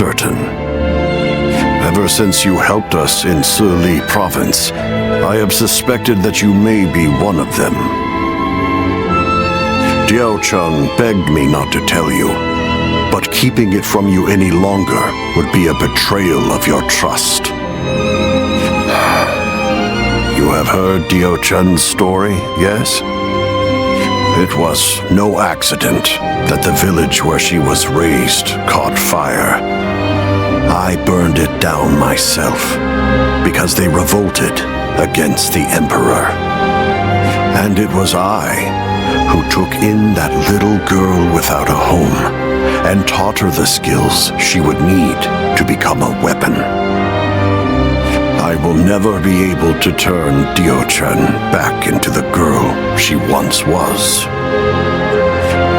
certain. Ever since you helped us in Suli province, I have suspected that you may be one of them. Diao-chun begged me not to tell you, but keeping it from you any longer would be a betrayal of your trust. You have heard Diao-chun's story, yes? It was no accident that the village where she was raised caught fire. I burned it down myself because they revolted against the emperor. And it was I who took in that little girl without a home and taught her the skills she would need to become a weapon. I will never be able to turn Diao-chun back into the girl she once was.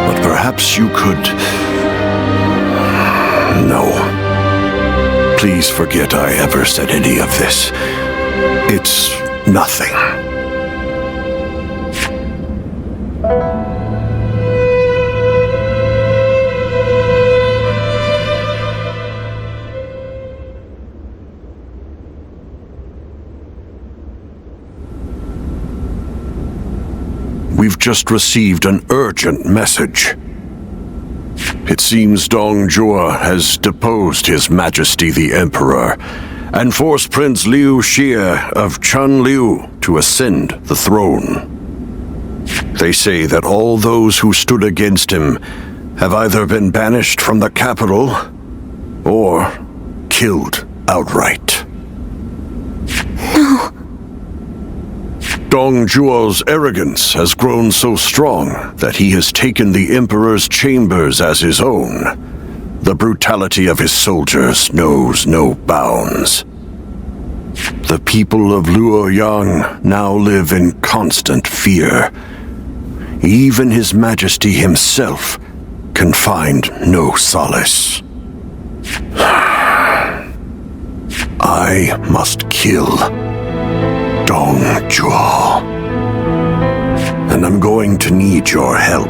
But perhaps you could... No. Please forget I ever said any of this. It's nothing. We've just received an urgent message. It seems Dong Zhuo has deposed His Majesty the Emperor and forced Prince Liu Xie of Chun Liu to ascend the throne. They say that all those who stood against him have either been banished from the capital or killed outright. No. Dong Zhuo's arrogance has grown so strong that he has taken the Emperor's chambers as his own. The brutality of his soldiers knows no bounds. The people of Luoyang now live in constant fear. Even His Majesty himself can find no solace. I must kill Dong Zhuo. And I'm going to need your help.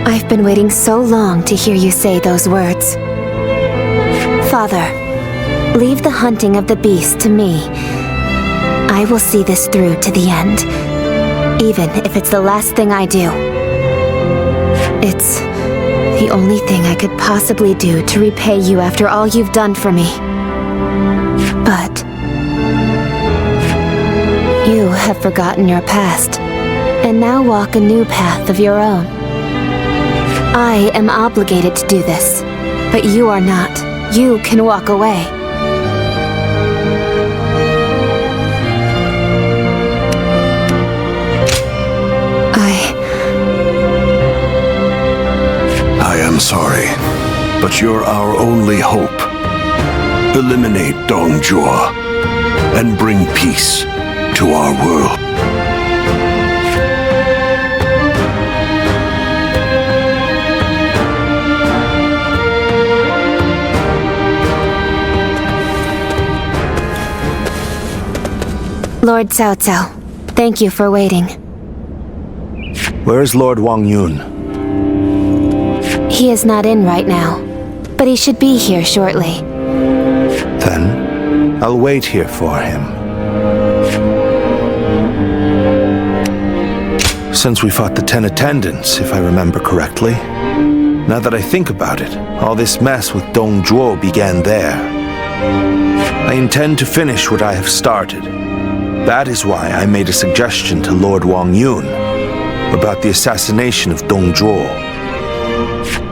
I've been waiting so long to hear you say those words. Father, leave the hunting of the beast to me. I will see this through to the end, even if it's the last thing I do. It's the only thing I could possibly do to repay you after all you've done for me. But you have forgotten your past, and now walk a new path of your own. I am obligated to do this, but you are not. You can walk away. I am sorry, but you're our only hope. Eliminate Dong Zhuo and bring peace to our world. Lord Cao Cao, thank you for waiting. Where is Lord Wang Yun? He is not in right now, but he should be here shortly. Then, I'll wait here for him. Since we fought the 10 attendants, if I remember correctly. Now that I think about it, all this mess with Dong Zhuo began there. I intend to finish what I have started. That is why I made a suggestion to Lord Wang Yun about the assassination of Dong Zhuo.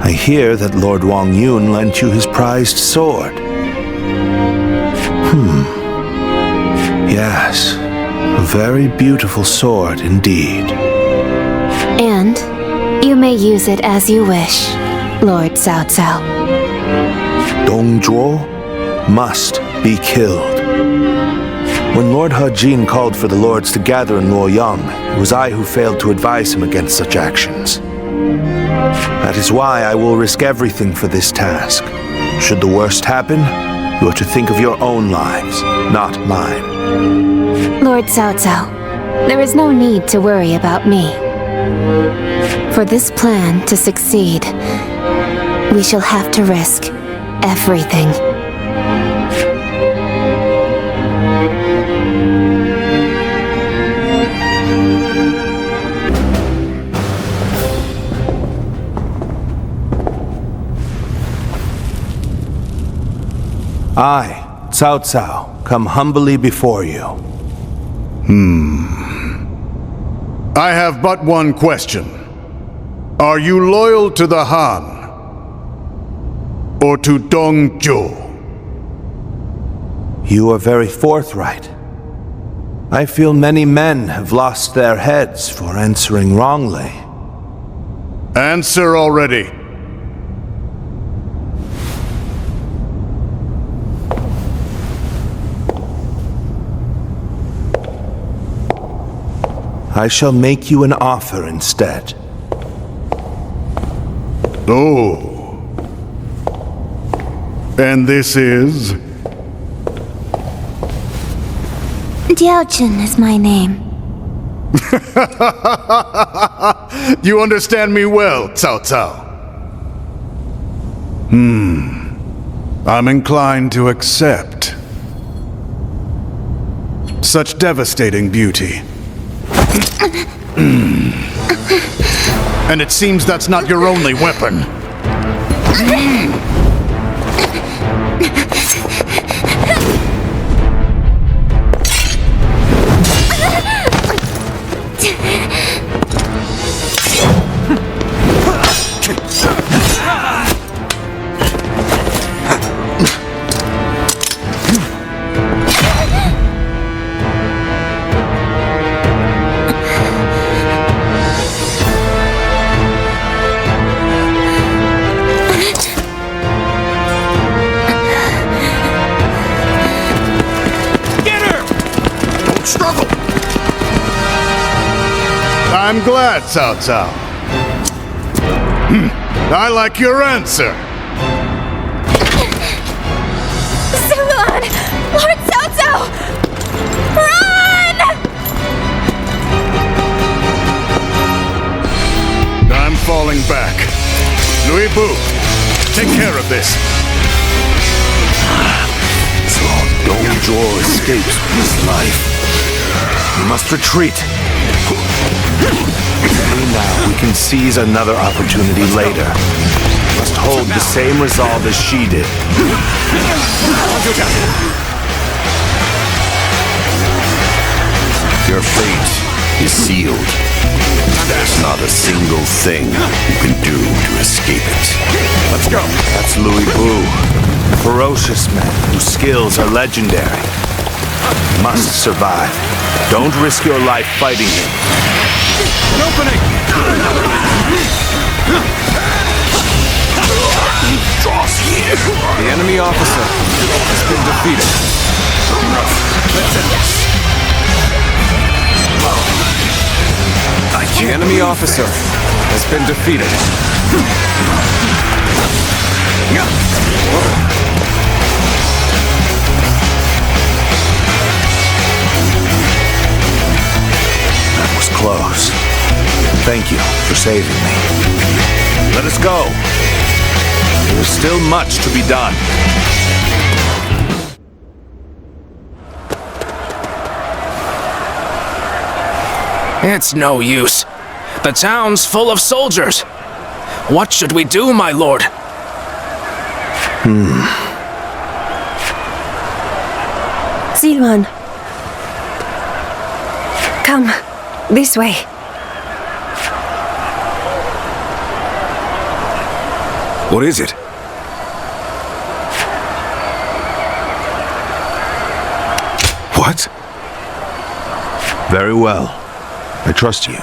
I hear that Lord Wang Yun lent you his prized sword. Yes, a very beautiful sword indeed. And you may use it as you wish, Lord Cao Cao. Dong Zhuo must be killed. When Lord He Jin called for the lords to gather in Luoyang, it was I who failed to advise him against such actions. That is why I will risk everything for this task. Should the worst happen, you are to think of your own lives, not mine. Lord Cao Cao, there is no need to worry about me. For this plan to succeed, we shall have to risk everything. I, Cao Cao, come humbly before you. I have but one question. Are you loyal to the Han? Or to Dong Zhuo? You are very forthright. I feel many men have lost their heads for answering wrongly. Answer already. I shall make you an offer instead. Oh. And this is? Diaochen is my name. You understand me well, Cao Cao. I'm inclined to accept. Such devastating beauty. And it seems that's not your only weapon. I'm glad, Cao Cao. I like your answer. Zuluan! Lord Cao Cao! Run! I'm falling back. Louis Bu, take care of this. So Dong Zhuo escapes with his life. We must retreat. Maybe now we can seize another opportunity later. We must hold the same resolve as she did. Your fate is sealed. There's not a single thing you can do to escape it. Let's go. That's Louis Bu. A ferocious man whose skills are legendary. Must survive. Don't risk your life fighting him. An opening! Draws here. The enemy officer has been defeated. Let's end this. The enemy officer has been defeated. That was close. Thank you for saving me. Let us go. There is still much to be done. It's no use. The town's full of soldiers. What should we do, my lord? Zuluan. Come, this way. What is it? What? Very well. I trust you.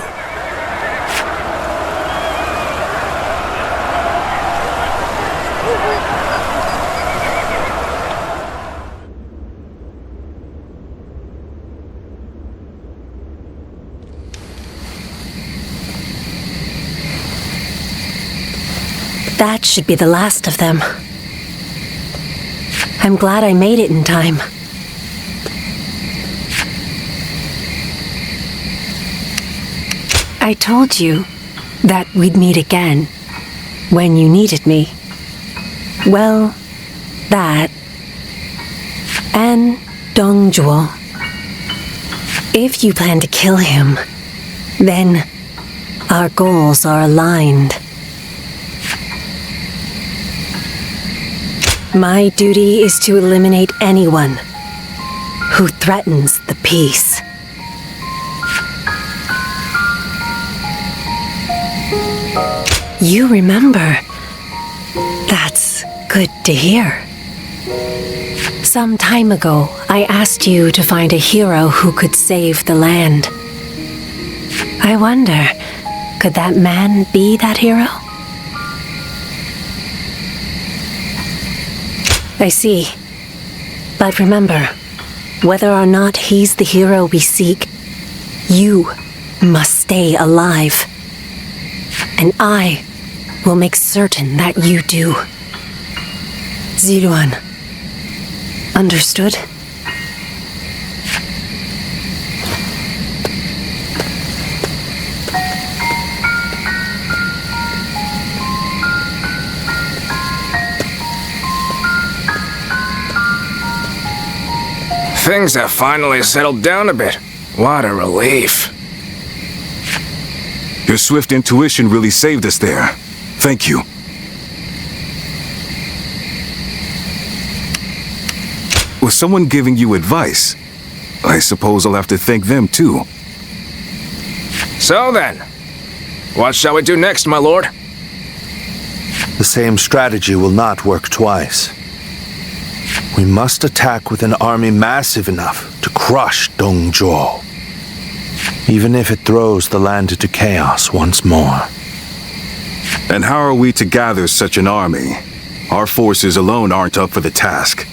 That should be the last of them. I'm glad I made it in time. I told you that we'd meet again when you needed me. Well, That and Dongjuo. If you plan to kill him, then our goals are aligned. My duty is to eliminate anyone who threatens the peace. You remember. That's good to hear. Some time ago, I asked you to find a hero who could save the land. I wonder, could that man be that hero? I see. But remember, whether or not he's the hero we seek, you must stay alive. And I will make certain that you do. Ziluan. Understood? Things have finally settled down a bit. What a relief. Your swift intuition really saved us there. Thank you. Was someone giving you advice? I suppose I'll have to thank them too. So then, what shall we do next, my lord? The same strategy will not work twice. We must attack with an army massive enough to crush Dongjuo, even if it throws the land into chaos once more. And how are we to gather such an army? Our forces alone aren't up for the task.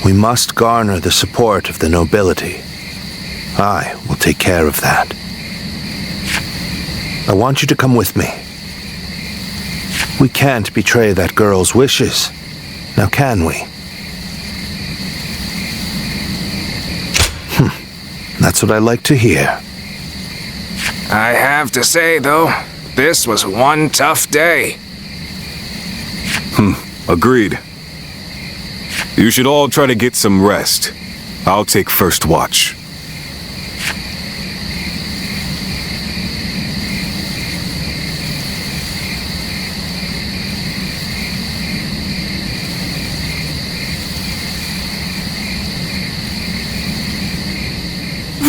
We must garner the support of the nobility. I will take care of that. I want you to come with me. We can't betray that girl's wishes, now can we? That's what I like to hear. I have to say, though, this was one tough day. Agreed. You should all try to get some rest. I'll take first watch.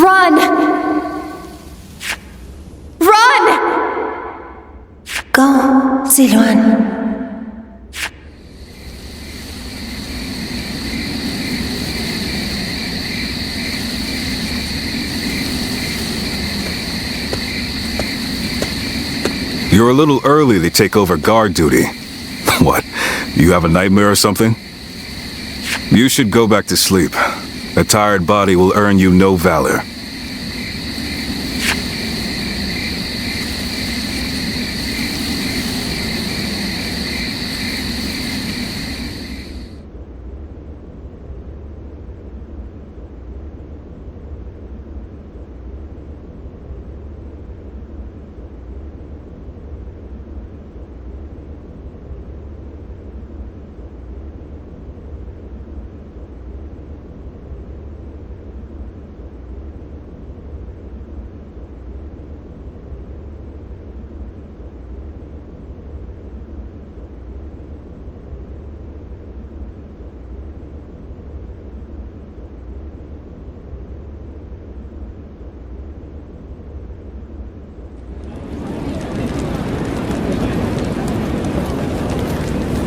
Run! Run! Go, Ziluan. You're a little early to take over guard duty. What, you have a nightmare or something? You should go back to sleep. A tired body will earn you no valor.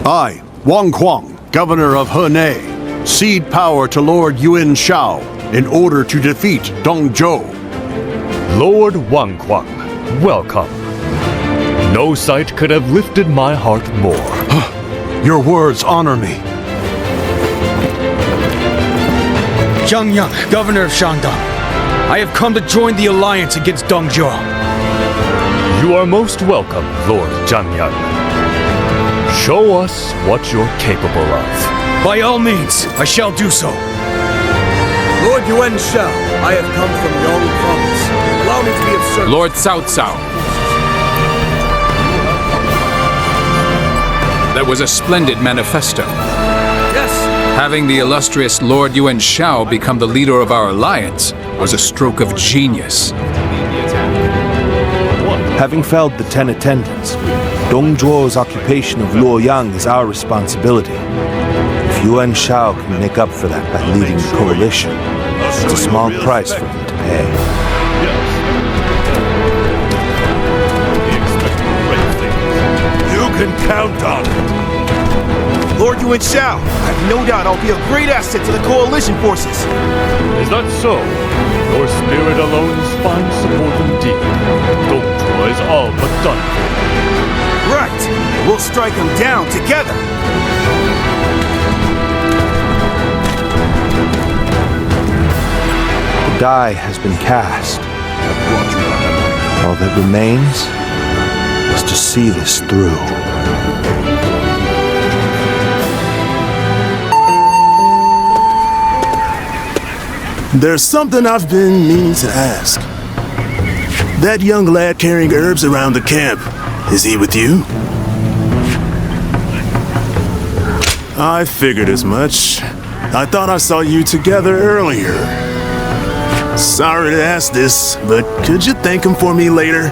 I, Wang Kuang, governor of Henei, cede power to Lord Yuan Shao in order to defeat Dongjuo. Lord Wang Kuang, welcome. No sight could have lifted my heart more. Your words honor me. Zhang Yang, governor of Shandong. I have come to join the alliance against Dongjuo. You are most welcome, Lord Zhang Yang. Show us what you're capable of. By all means, I shall do so. Lord Yuan Shao, I have come from Yong Province. Allow me to be of service. Lord Cao Cao. That was a splendid manifesto. Having the illustrious Lord Yuan Shao become the leader of our alliance was a stroke of genius. Having felled the 10 attendants, Dong Zhuo's occupation of Luoyang is our responsibility. If Yuan Shao can make up for that by leading the coalition, it's a small price for him to pay. You can count on it. Lord Yuan Shao, I have no doubt I'll be a great asset to the coalition forces. Is that so? Your spirit alone is fine support indeed. Dong Zhuo is all but done. Right! We'll strike him down together! The die has been cast. All that remains is to see this through. There's something I've been meaning to ask. That young lad carrying herbs around the camp, is he with you? I figured as much. I thought I saw you together earlier. Sorry to ask this, but could you thank him for me later?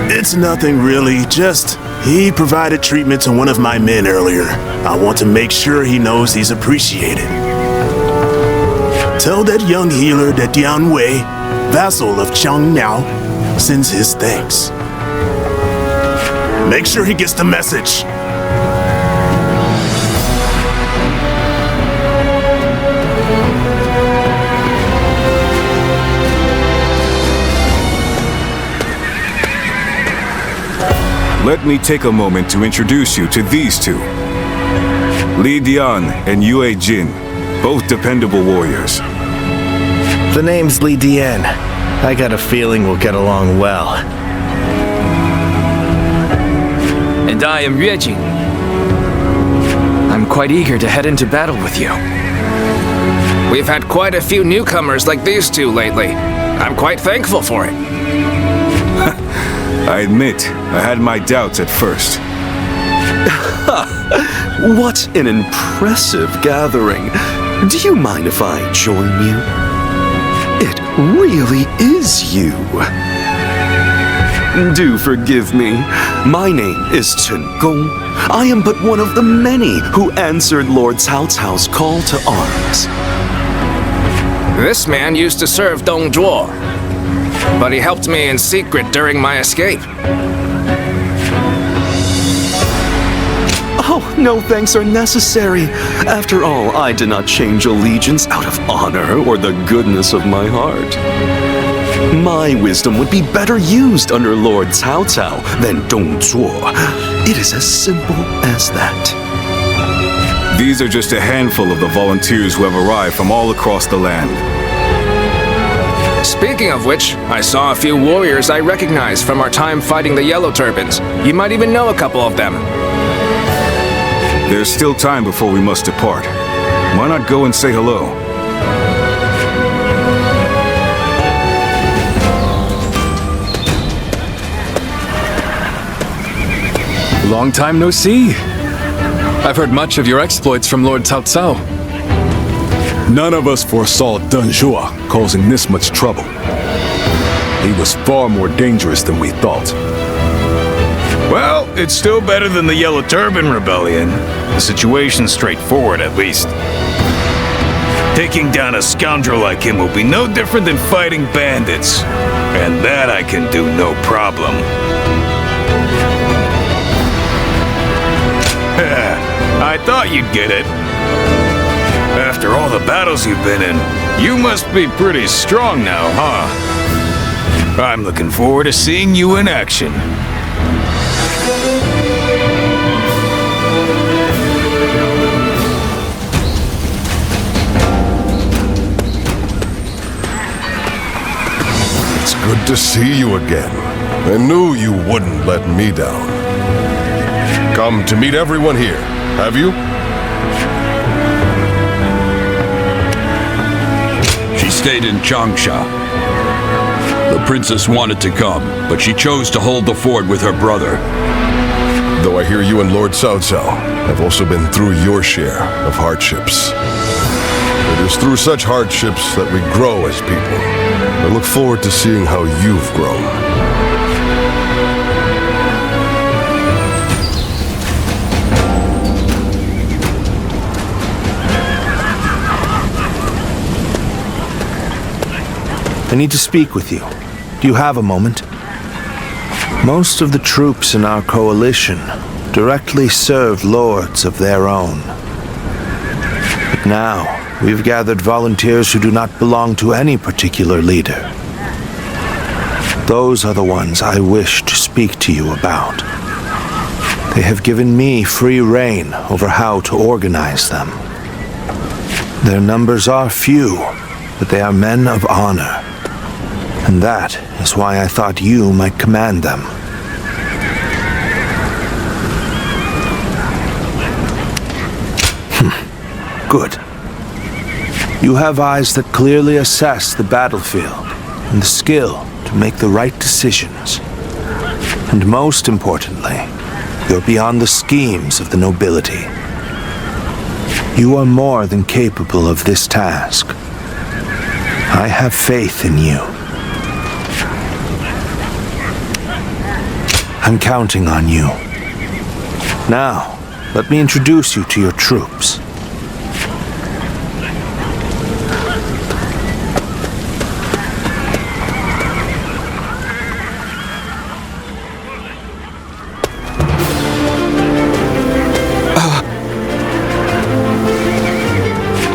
It's nothing really, just he provided treatment to one of my men earlier. I want to make sure he knows he's appreciated. Tell that young healer that Dian Wei, vassal of Chang Miao, sends his thanks. Make sure he gets the message. Let me take a moment to introduce you to these two. Li Dian and Yue Jin, both dependable warriors. The name's Li Dian. I got a feeling we'll get along well. And I am Yue Jin. I'm quite eager to head into battle with you. We've had quite a few newcomers like these two lately. I'm quite thankful for it. I admit, I had my doubts at first. What an impressive gathering. Do you mind if I join you? It really is you. Do forgive me. My name is Chen Gong. I am but one of the many who answered Lord Cao Cao's call to arms. This man used to serve Dong Zhuo, but he helped me in secret during my escape. Oh, no thanks are necessary. After all, I did not change allegiance out of honor or the goodness of my heart. My wisdom would be better used under Lord Cao Cao than Dong Zhuo. It is as simple as that. These are just a handful of the volunteers who have arrived from all across the land. Speaking of which, I saw a few warriors I recognized from our time fighting the Yellow Turbans. You might even know a couple of them. There's still time before we must depart. Why not go and say hello? Long time no see. I've heard much of your exploits from Lord Cao Cao. None of us foresaw Dong Zhuo causing this much trouble. He was far more dangerous than we thought. Well, it's still better than the Yellow Turban Rebellion. The situation's straightforward, at least. Taking down a scoundrel like him will be no different than fighting bandits. And that I can do no problem. I thought you'd get it. After all the battles you've been in, you must be pretty strong now, huh? I'm looking forward to seeing you in action. It's good to see you again. I knew you wouldn't let me down. Come to meet everyone here, have you? She stayed in Changsha. The princess wanted to come, but she chose to hold the fort with her brother. Though I hear you and Lord Cao Cao I've also been through your share of hardships. It is through such hardships that we grow as people. I look forward to seeing how you've grown. I need to speak with you. Do you have a moment? Most of the troops in our coalition directly serve lords of their own. But now, we've gathered volunteers who do not belong to any particular leader. Those are the ones I wish to speak to you about. They have given me free rein over how to organize them. Their numbers are few, but they are men of honor. And that is why I thought you might command them. Good. You have eyes that clearly assess the battlefield and the skill to make the right decisions. And most importantly, you're beyond the schemes of the nobility. You are more than capable of this task. I have faith in you. I'm counting on you. Now, let me introduce you to your troops.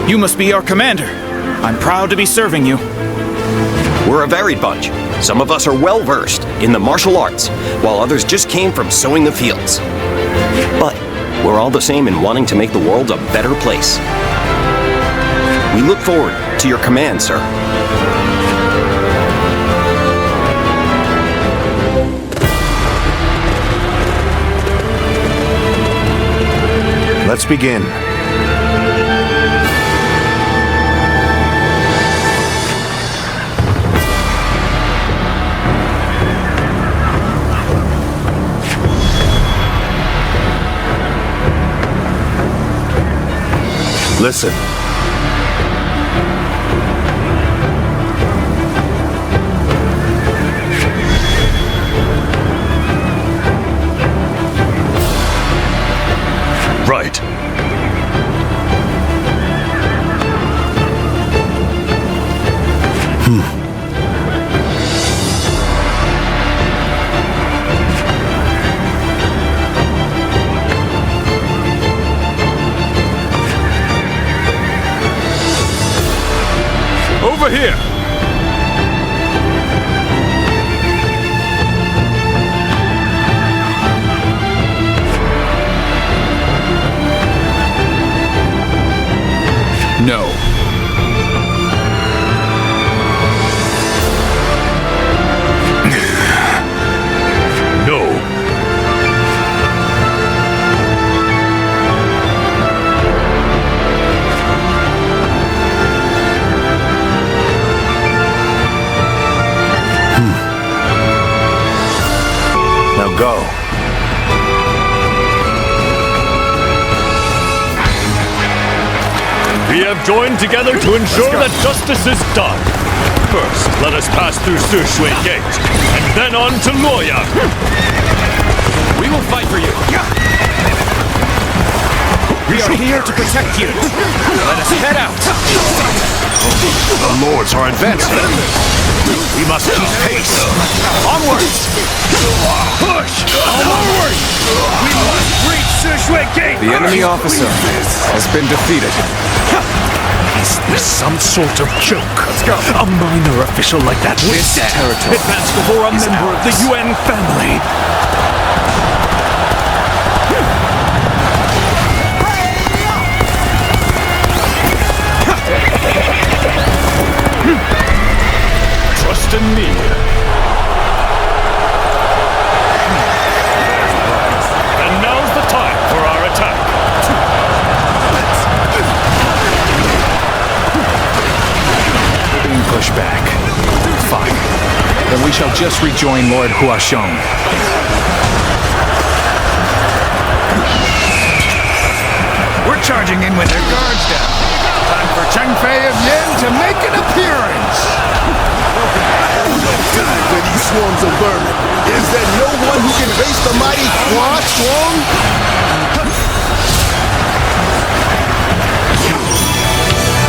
You must be our commander. I'm proud to be serving you. We're a varied bunch. Some of us are well-versed in the martial arts, while others just came from sowing the fields. But we're all the same in wanting to make the world a better place. We look forward to your command, sir. Let's begin. Listen. Right. Over here! No. No. Now go. We have joined together to ensure that justice is done. First, let us pass through Suscribete Gate, and then on to Luoyang. We will fight for you. We are here to protect you. Let us head out. The lords are advancing. We must keep pace. Onwards! Push! Onward! We must reach Suscribete Gate! The enemy officer has been defeated. Is this some sort of joke? Let's go. A minor official like that This territory advance before a member of the UN family. Trust in me. And now's the time for our attack. We're being pushed back. Fine. Then we shall just rejoin Lord Huashong. charging in with their guards down. Time for Cheng Fei of Yin to make an appearance. For these swarms of vermin, is there no one who can face the mighty Hua Strong?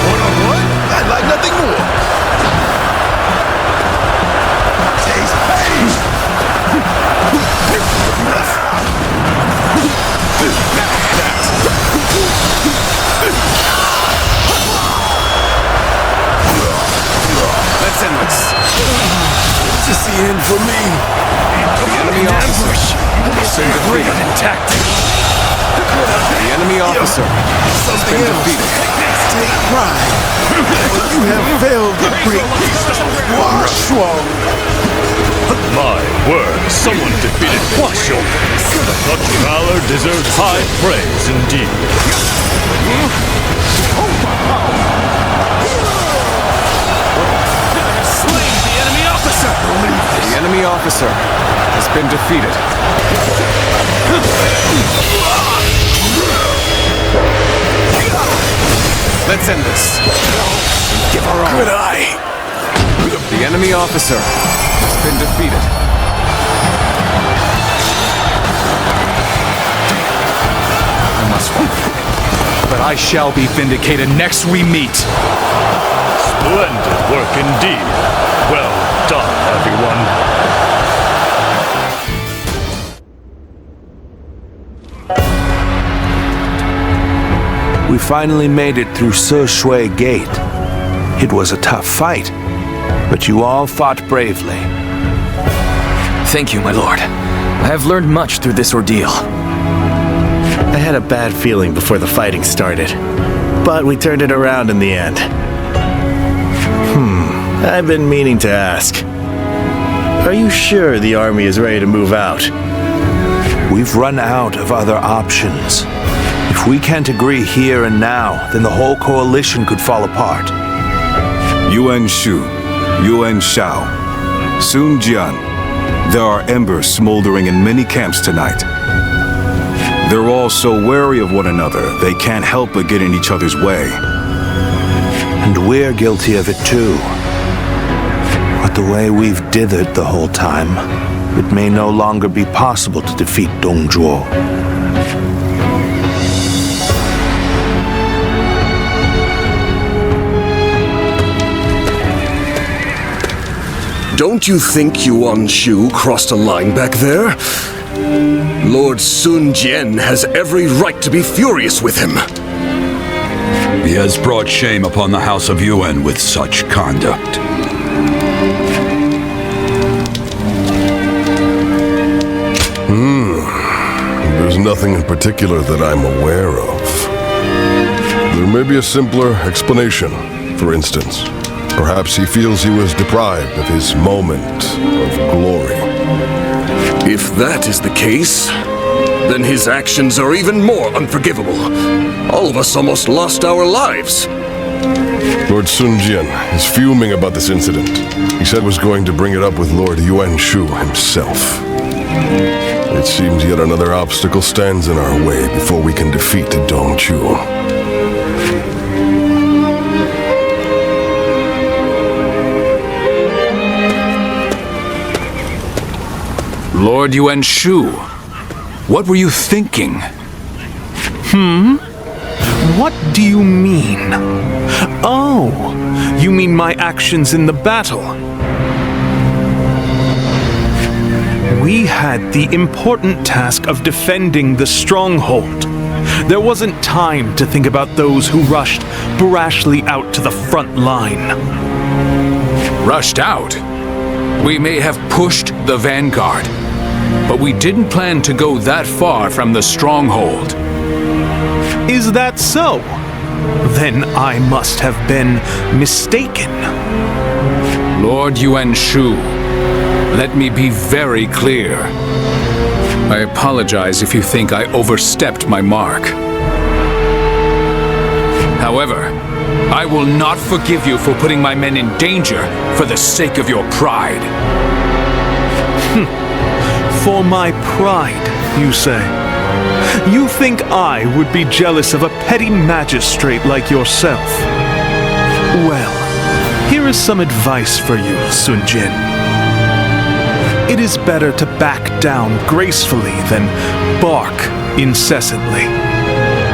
One-on-one? I'd like nothing more. Taste pain! Let's end this. This is the end for me. The enemy officer has been defeated. The enemy officer has been defeated. Take pride, but you have failed the great Hua Strong. My word, someone defeated Huasho. Such valor deserves high praise indeed. Slain the enemy officer! The enemy officer has been defeated. Let's end this. Give her all. Good eye. The enemy officer has been defeated. I must fight. But I shall be vindicated next we meet. Splendid work indeed. Well done, everyone. We finally made it through Shui Gate. It was a tough fight, but you all fought bravely. Thank you, my lord. I have learned much through this ordeal. I had a bad feeling before the fighting started, but we turned it around in the end. I've been meaning to ask. Are you sure the army is ready to move out? We've run out of other options. If we can't agree here and now, then the whole coalition could fall apart. Yuan Shu, Yuan Shao, Sun Jian. There are embers smoldering in many camps tonight. They're all so wary of one another, they can't help but get in each other's way. And we're guilty of it too. But the way we've dithered the whole time, it may no longer be possible to defeat Dong Zhuo. Don't you think Yuan Shu crossed a line back there? Lord Sun Jian has every right to be furious with him. He has brought shame upon the House of Yuan with such conduct. There's nothing in particular that I'm aware of. There may be a simpler explanation. For instance, perhaps he feels he was deprived of his moment of glory. If that is the case, then his actions are even more unforgivable. All of us almost lost our lives. Lord Sun Jian is fuming about this incident. He said was going to bring it up with Lord Yuan Shu himself. It seems yet another obstacle stands in our way before we can defeat Dong Zhuo. Lord Yuan Shu, what were you thinking? What do you mean? Oh, you mean my actions in the battle? We had the important task of defending the stronghold. There wasn't time to think about those who rushed brashly out to the front line. Rushed out? We may have pushed the vanguard, but we didn't plan to go that far from the stronghold. Is that so? Then I must have been mistaken. Lord Yuan Shu, let me be very clear. I apologize if you think I overstepped my mark. However, I will not forgive you for putting my men in danger for the sake of your pride. For my pride, you say? You think I would be jealous of a petty magistrate like yourself? Well, here is some advice for you, Sun Jin. It is better to back down gracefully than bark incessantly.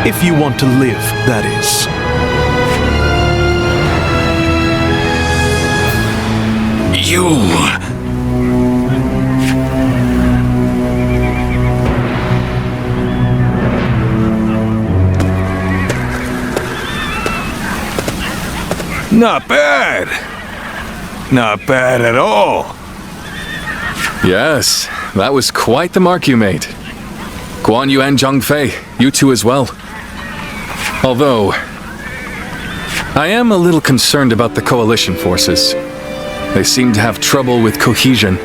If you want to live, that is. Not bad. Not bad at all. Yes, that was quite the mark you made. Guan Yu and Zhang Fei, you two as well. Although, I am a little concerned about the coalition forces. They seem to have trouble with cohesion.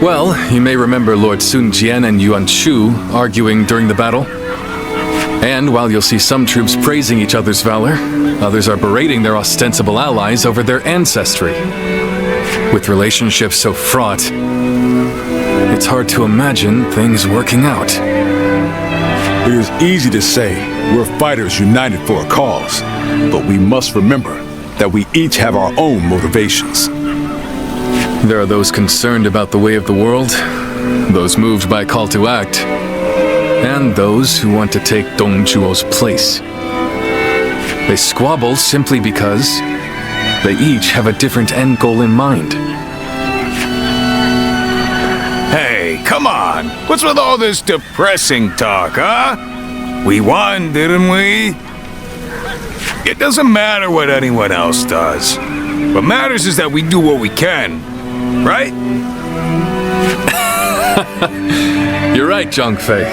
Well, you may remember Lord Sun Jian and Yuan Shu arguing during the battle. And while you'll see some troops praising each other's valor, others are berating their ostensible allies over their ancestry. With relationships so fraught, it's hard to imagine things working out. It is easy to say we're fighters united for a cause, but we must remember that we each have our own motivations. There are those concerned about the way of the world, those moved by a call to act, and those who want to take Dong Zhuo's place. They squabble simply because they each have a different end goal in mind. Hey, come on! What's with all this depressing talk, huh? We won, didn't we? It doesn't matter what anyone else does. What matters is that we do what we can, right? You're right, Zhang Fei.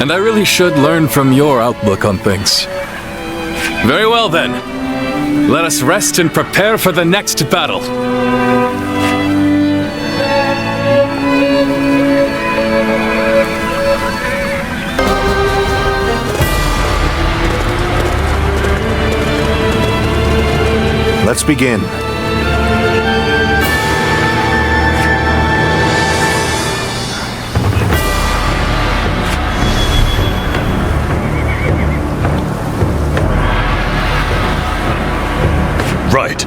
And I really should learn from your outlook on things. Very well then. Let us rest and prepare for the next battle. Let's begin. Right.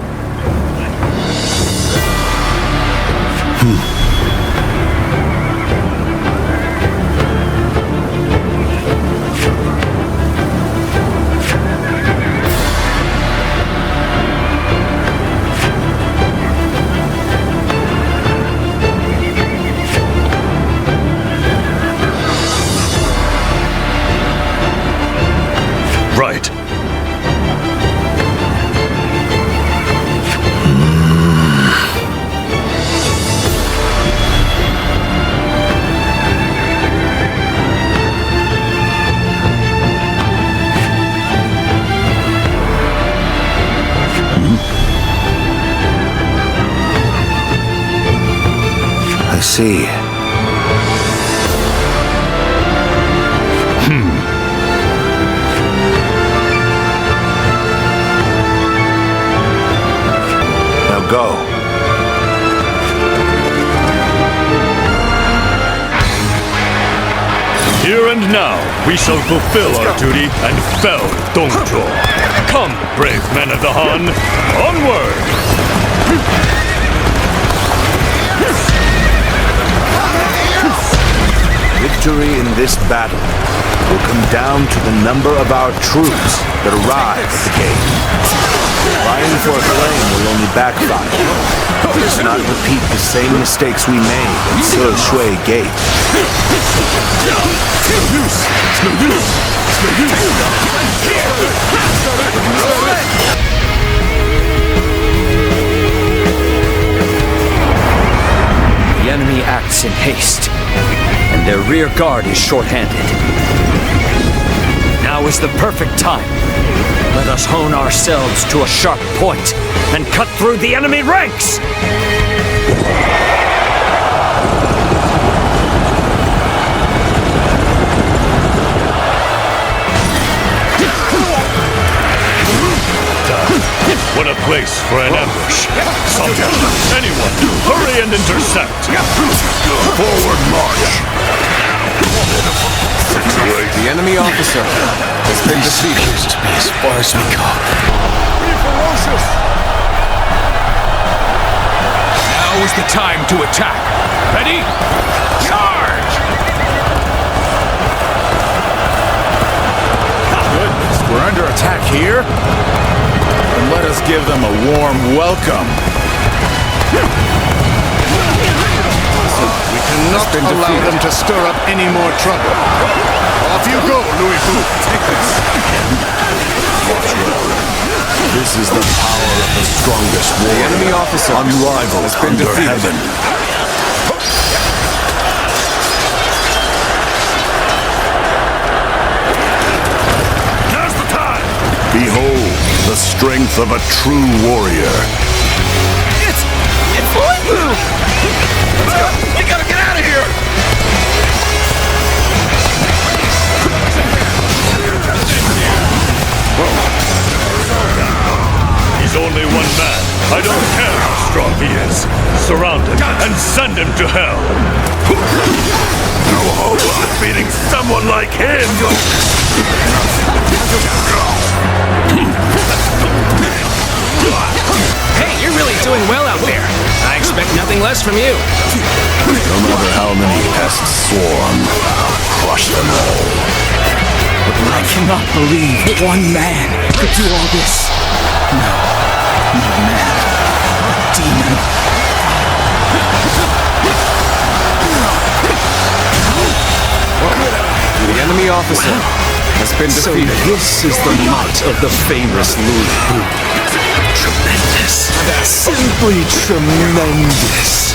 Right. I see. Now go. Here and now, we shall fulfill our duty and fell Dong Zhuo. Come, brave men of the Han, onward! Victory in this battle will come down to the number of our troops that arrive at the gate. Vying for a claim will only backfire. Let's not repeat the same mistakes we made at Se Shui Gate. The enemy acts in haste, and their rear guard is short-handed. Now is the perfect time. Let us hone ourselves to a sharp point and cut through the enemy ranks! What a place for an ambush. Someone, anyone, hurry and intercept. Forward march. The enemy officer has been defeated. Just be as far as we go. Be ferocious. Now is the time to attack. Ready? Charge! Goodness, we're under attack here? Then let us give them a warm welcome. We cannot allow them to stir up any more trouble. Off you go, Louis Bou. Take this. This is the power of the strongest warrior. The enemy officer unrivaled has been under defeated. heaven. Now's the time. Behold the strength of a true warrior. It's Louis Bou! Let's go! We gotta get out of here! He's only one man. I don't care how strong he is. Surround him and send him to hell. No hope of defeating someone like him. Hey, you're really doing well out there. I expect nothing less from you. No matter how many pests swarm, I'll crush them all. I cannot believe one man could do all this. No, not a man. A demon. The enemy officer has been defeated. So this is the might of the famous Louis Bou. Tremendous. Simply tremendous.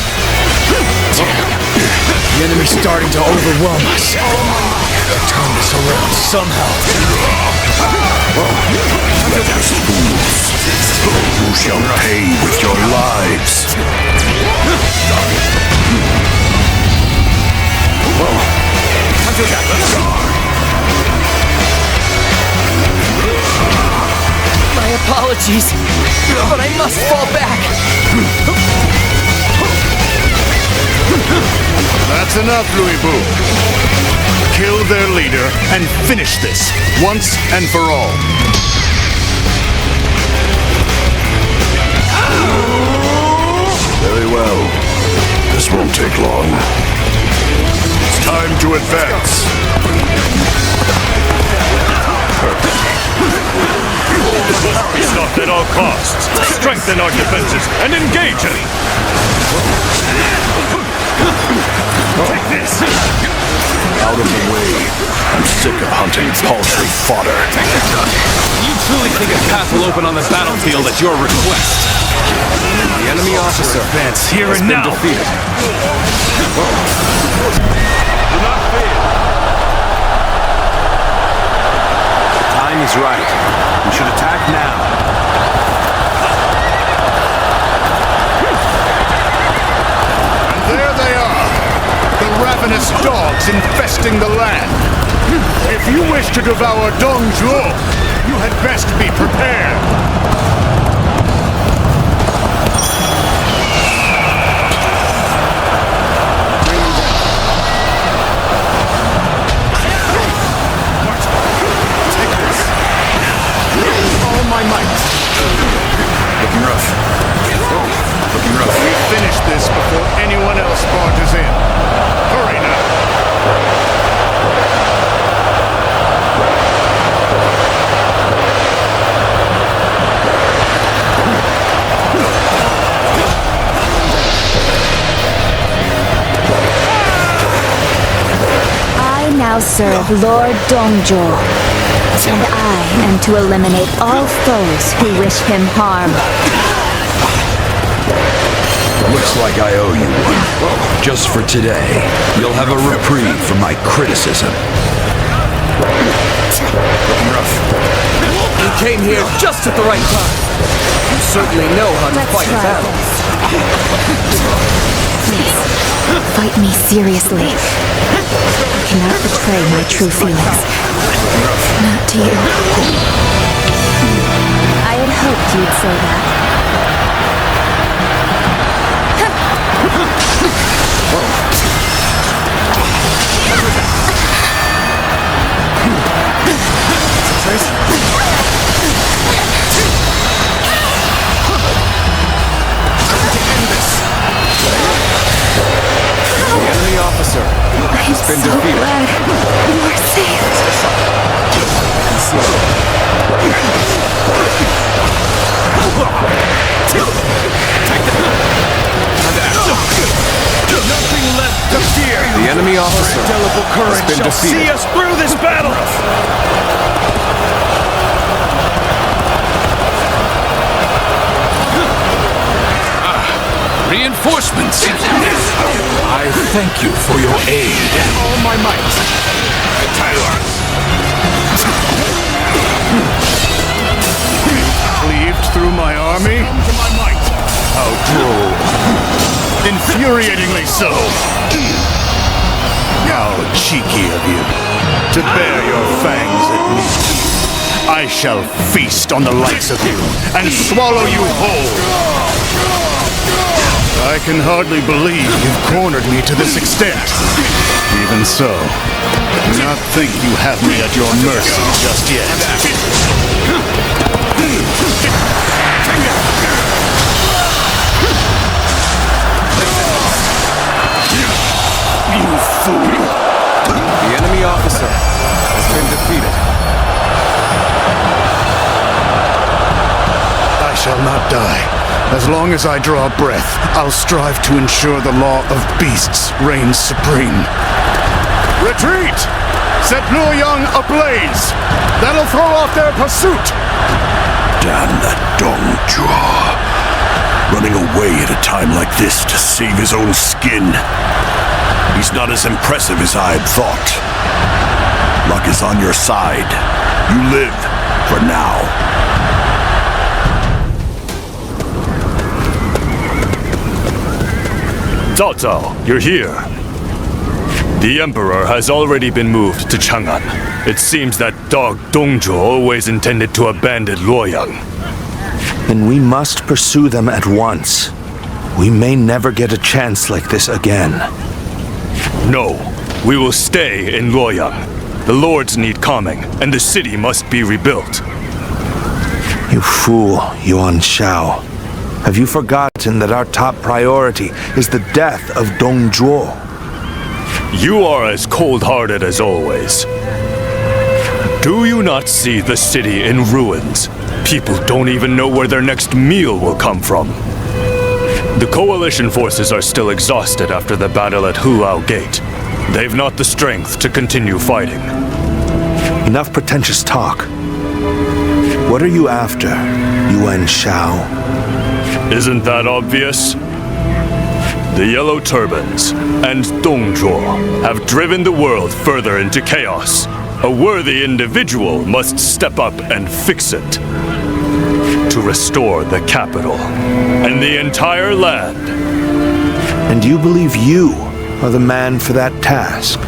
The enemy's starting to overwhelm us. Turn this around somehow. Fools, you shall pay with your lives. My apologies, but I must fall back. That's enough, Louis Bou. Kill their leader and finish this, once and for all. Very well. This won't take long. It's time to advance. Be stopped at all costs. Strengthen our defenses and engage it. Take this. Out of the way. I'm sick of hunting paltry fodder. You truly think a path will open on the battlefield at your request? The enemy officer Advance here has and been now. defeated. Do not fear. The time is right. We should attack now. And there they are, the ravenous dogs infesting the land. If you wish to devour Dong Zhuo, you had best be prepared. My might. Looking rough. Looking rough. We finish this before anyone else barges in. Hurry now. I now serve Lord Dongzhuo. And I am to eliminate all foes who wish him harm. Looks like I owe you one. Just for today, you'll have a reprieve from my criticism. Looking rough. You came here just at the right time. You certainly know how to fight a battle. Please, fight me seriously. I cannot betray my true feelings. Not to you. I had hoped you'd say that. been defeated. Glad you are safe. Nothing left to fear. The enemy officer Indelible courage has been shall defeated. see us through this battle. Reinforcements! I thank you for your aid. All my might. Cleaved through my army? How droll. Infuriatingly so. How cheeky of you to bare your fangs at me. I shall feast on the likes of you and swallow you whole. I can hardly believe you've cornered me to this extent. Even so, do not think you have me at your mercy just yet. You fool! The enemy officer has been defeated. I shall not die. As long as I draw breath, I'll strive to ensure the law of beasts reigns supreme. Retreat! Set Luoyang ablaze! That'll throw off their pursuit! Damn that Dong Zhuo. Running away at a time like this to save his own skin. He's not as impressive as I had thought. Luck is on your side. You live for now. Cao Cao, you're here. The Emperor has already been moved to Chang'an. It seems that dog Dong Zhuo always intended to abandon Luoyang. Then we must pursue them at once. We may never get a chance like this again. No, we will stay in Luoyang. The lords need calming, and the city must be rebuilt. You fool, Yuan Shao. Have you forgotten that our top priority is the death of Dong Zhuo? You are as cold-hearted as always. Do you not see the city in ruins? People don't even know where their next meal will come from. The coalition forces are still exhausted after the battle at Hulao Gate. They've not the strength to continue fighting. Enough pretentious talk. What are you after, Yuan Shao? Isn't that obvious? The Yellow Turbans and Dong Zhuo have driven the world further into chaos. A worthy individual must step up and fix it. To restore the capital and the entire land. And you believe you are the man for that task?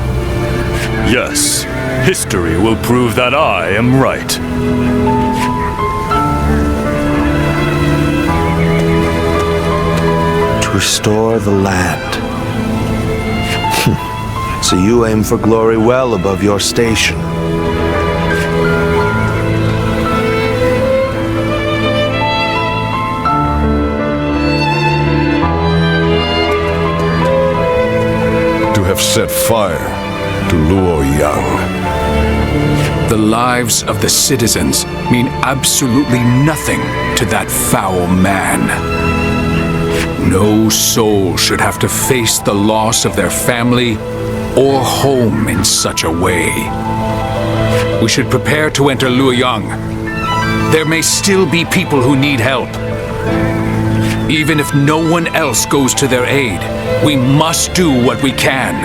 Yes, history will prove that I am right. Restore the land. So you aim for glory well above your station. To have set fire to Luoyang. The lives of the citizens mean absolutely nothing to that foul man. No soul should have to face the loss of their family or home in such a way. We should prepare to enter Luoyang. There may still be people who need help. Even if no one else goes to their aid, we must do what we can.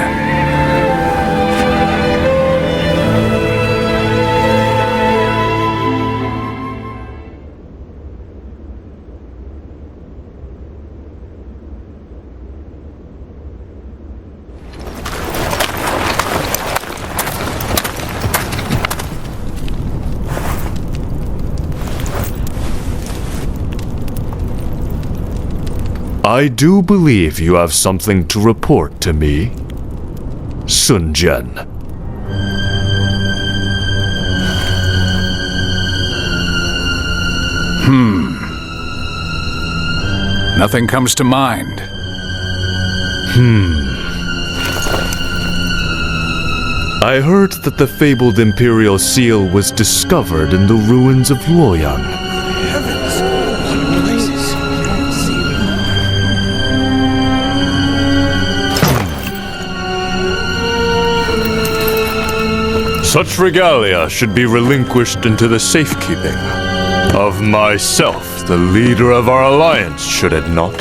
I do believe you have something to report to me, Sun Jian. Nothing comes to mind. I heard that the fabled Imperial Seal was discovered in the ruins of Luoyang. Such regalia should be relinquished into the safekeeping of myself, the leader of our alliance, should it not?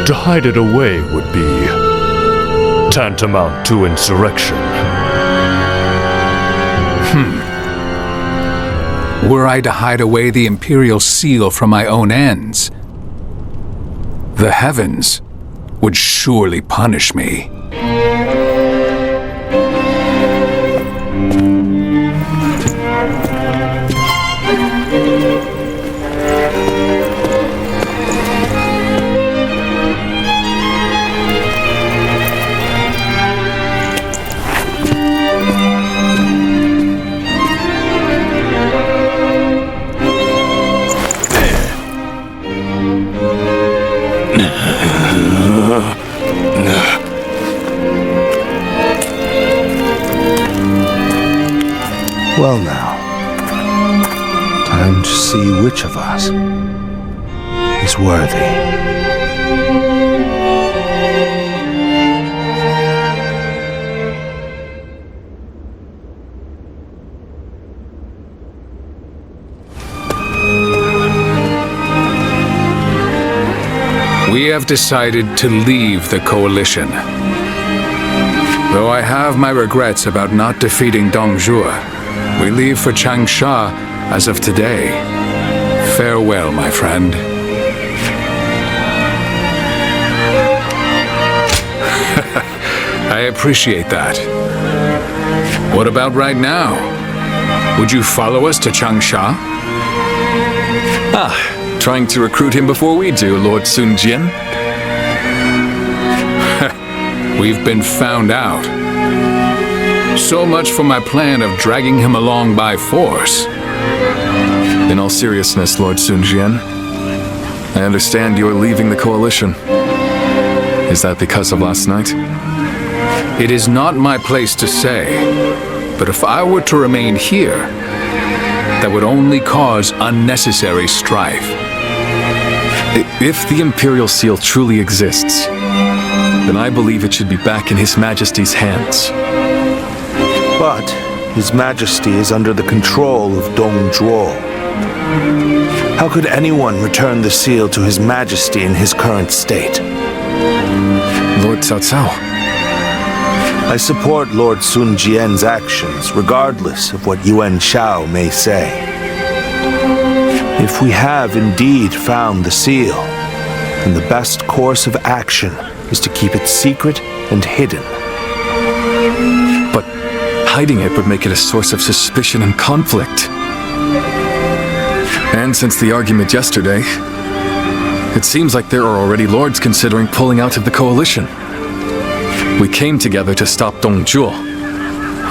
To hide it away would be tantamount to insurrection. Were I to hide away the Imperial Seal from my own ends, the heavens would surely punish me. Well now, time to see which of us is worthy. We have decided to leave the coalition. Though I have my regrets about not defeating Dong Zhuo, we leave for Changsha as of today. Farewell, my friend. I appreciate that. What about right now? Would you follow us to Changsha? Trying to recruit him before we do, Lord Sun Jian. We've been found out. So much for my plan of dragging him along by force. In all seriousness, Lord Sun Jian, I understand you're leaving the coalition. Is that because of last night? It is not my place to say, but if I were to remain here, that would only cause unnecessary strife. If the Imperial Seal truly exists, then I believe it should be back in His Majesty's hands. But His Majesty is under the control of Dong Zhuo. How could anyone return the seal to His Majesty in his current state? Lord Cao Cao. I support Lord Sun Jian's actions, regardless of what Yuan Shao may say. If we have indeed found the seal, then the best course of action is to keep it secret and hidden. But hiding it would make it a source of suspicion and conflict. And since the argument yesterday, it seems like there are already lords considering pulling out of the coalition. We came together to stop Dong Zhuo,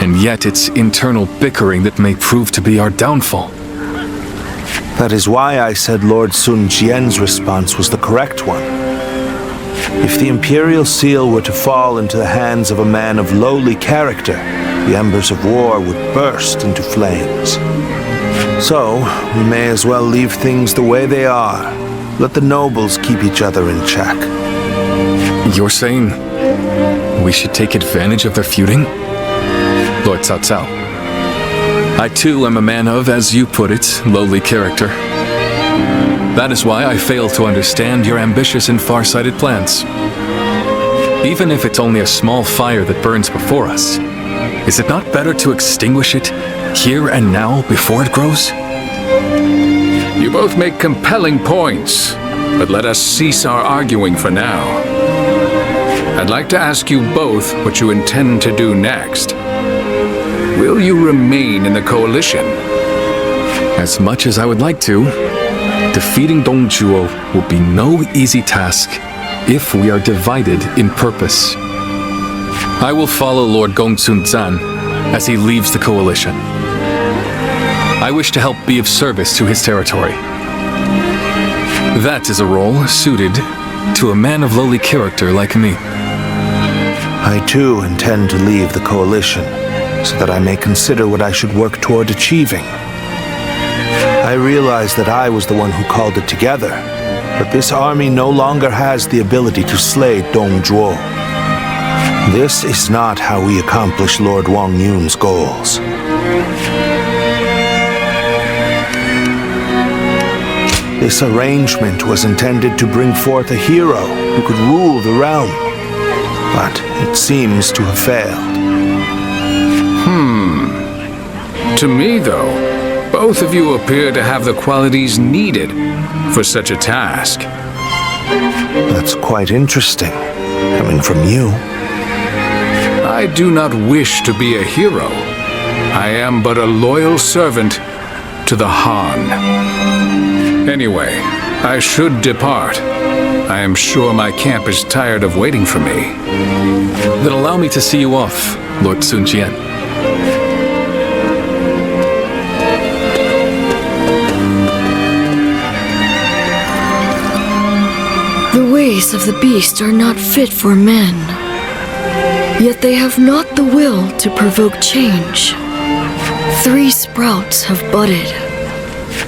and yet it's internal bickering that may prove to be our downfall. That is why I said Lord Sun Jian's response was the correct one. If the Imperial Seal were to fall into the hands of a man of lowly character, the embers of war would burst into flames. So, we may as well leave things the way they are. Let the nobles keep each other in check. You're saying we should take advantage of their feuding? Lord Cao Cao. I too am a man of, as you put it, lowly character. That is why I fail to understand your ambitious and far-sighted plans. Even if it's only a small fire that burns before us, is it not better to extinguish it here and now before it grows? You both make compelling points, but let us cease our arguing for now. I'd like to ask you both what you intend to do next. Will you remain in the coalition? As much as I would like to, defeating Dong Zhuo will be no easy task if we are divided in purpose. I will follow Lord Gongsun Zan as he leaves the coalition. I wish to help be of service to his territory. That is a role suited to a man of lowly character like me. I too intend to leave the coalition, so that I may consider what I should work toward achieving. I realize that I was the one who called it together, but this army no longer has the ability to slay Dong Zhuo. This is not how we accomplish Lord Wang Yun's goals. This arrangement was intended to bring forth a hero who could rule the realm, but it seems to have failed. To me, though, both of you appear to have the qualities needed for such a task. That's quite interesting, coming from you. I do not wish to be a hero. I am but a loyal servant to the Han. Anyway, I should depart. I am sure my camp is tired of waiting for me. Then allow me to see you off, Lord Sun Jian. The ways of the beast are not fit for men. Yet they have not the will to provoke change. 3 sprouts have budded.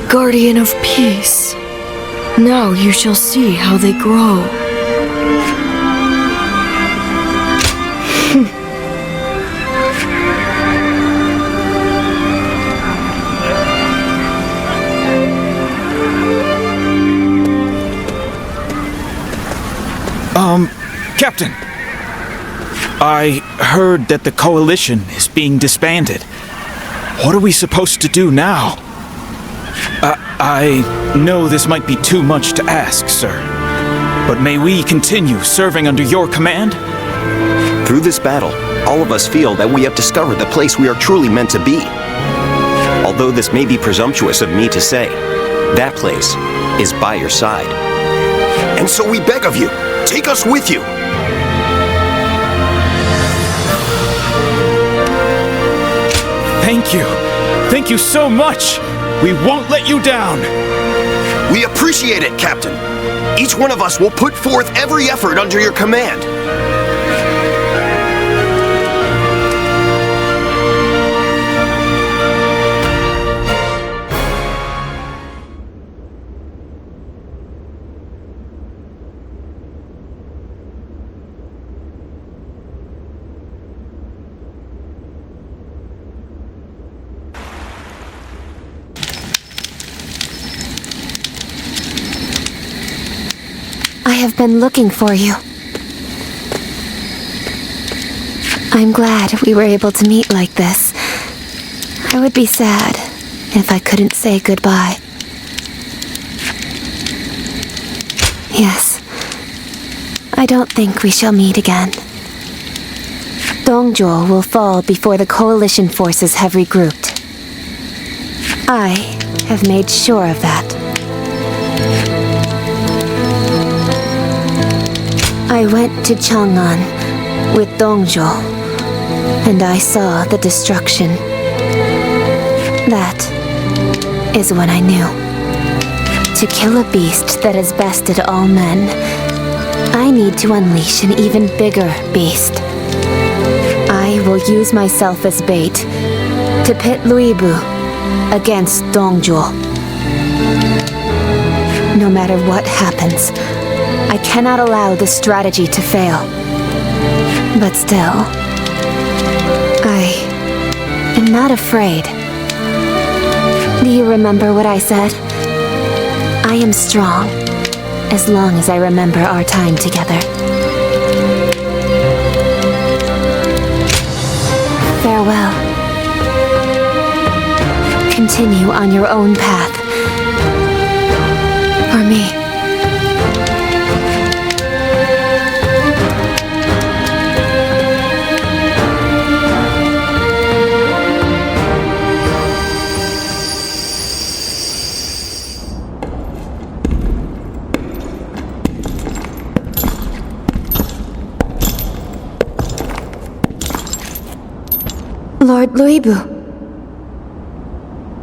Guardian of peace. Now you shall see how they grow. Captain. I heard that the coalition is being disbanded. What are we supposed to do now? I know this might be too much to ask, sir. But may we continue serving under your command? Through this battle, all of us feel that we have discovered the place we are truly meant to be. Although this may be presumptuous of me to say, that place is by your side. And so we beg of you, take us with you. Thank you. Thank you so much. We won't let you down. We appreciate it, Captain. Each one of us will put forth every effort under your command. I have been looking for you. I'm glad we were able to meet like this. I would be sad if I couldn't say goodbye. Yes, I don't think we shall meet again. Dong Zhuo will fall before the coalition forces have regrouped. I have made sure of that. I went to Chang'an with Dong Zhuo, and I saw the destruction. That is when I knew. To kill a beast that has bested all men, I need to unleash an even bigger beast. I will use myself as bait to pit Lui Bu against Dong Zhuo. No matter what happens, I cannot allow this strategy to fail. But still, I am not afraid. Do you remember what I said? I am strong, as long as I remember our time together. Farewell. Continue on your own path. For me. Lord Lui Bu.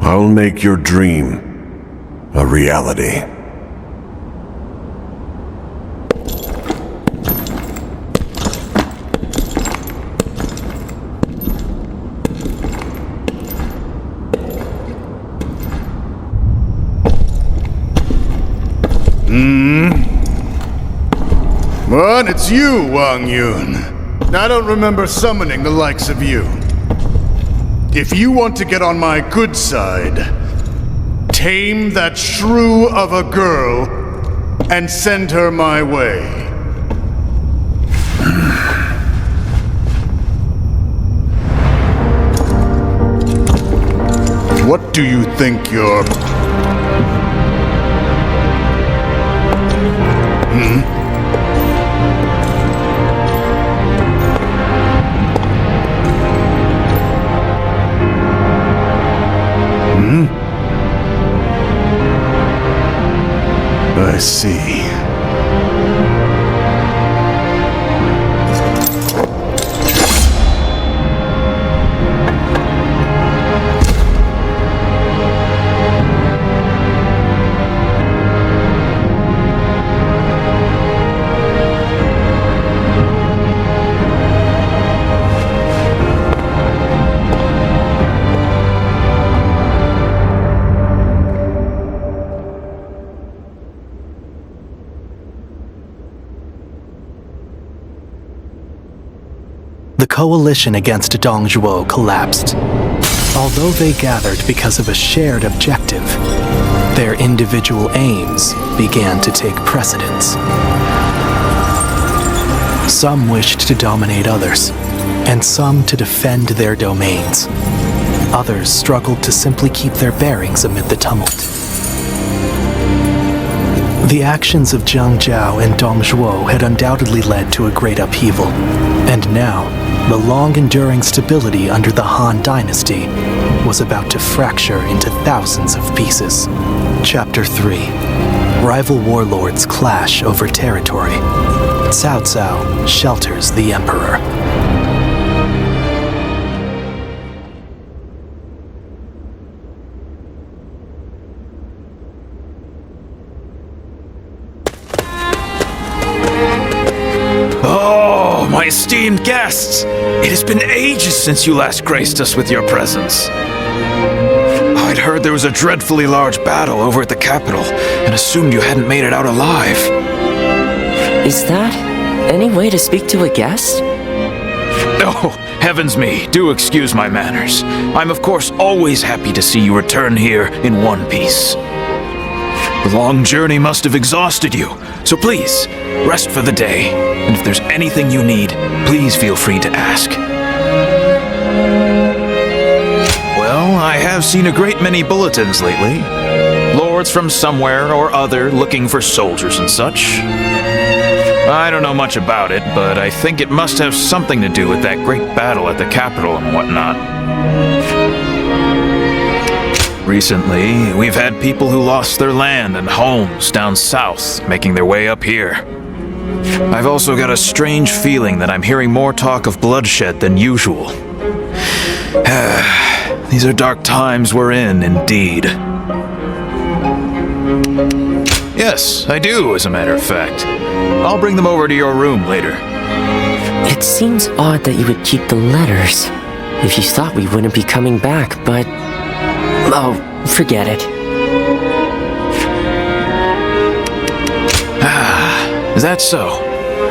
I'll make your dream a reality. And it's you, Wang Yun. I don't remember summoning the likes of you. If you want to get on my good side, tame that shrew of a girl and send her my way. What do you think you're... I see. The coalition against Dongzhuo collapsed. Although they gathered because of a shared objective, their individual aims began to take precedence. Some wished to dominate others, and some to defend their domains. Others struggled to simply keep their bearings amid the tumult. The actions of Zhang Jiao and Dongzhuo had undoubtedly led to a great upheaval, and now, the long-enduring stability under the Han Dynasty was about to fracture into thousands of pieces. Chapter 3. Rival warlords clash over territory. Cao Cao shelters the Emperor. My esteemed guests! It has been ages since you last graced us with your presence. I'd heard there was a dreadfully large battle over at the capital, and assumed you hadn't made it out alive. Is that any way to speak to a guest? Oh, heavens me, do excuse my manners. I'm of course always happy to see you return here in one piece. The long journey must have exhausted you, so please, rest for the day, and if there's anything you need, please feel free to ask. Well, I have seen a great many bulletins lately. Lords from somewhere or other looking for soldiers and such. I don't know much about it, but I think it must have something to do with that great battle at the capital and whatnot. Recently, we've had people who lost their land and homes down south making their way up here. I've also got a strange feeling that I'm hearing more talk of bloodshed than usual. These are dark times we're in, indeed. Yes, I do, as a matter of fact. I'll bring them over to your room later. It seems odd that you would keep the letters. If you thought we wouldn't be coming back, but... oh, forget it. Is that so?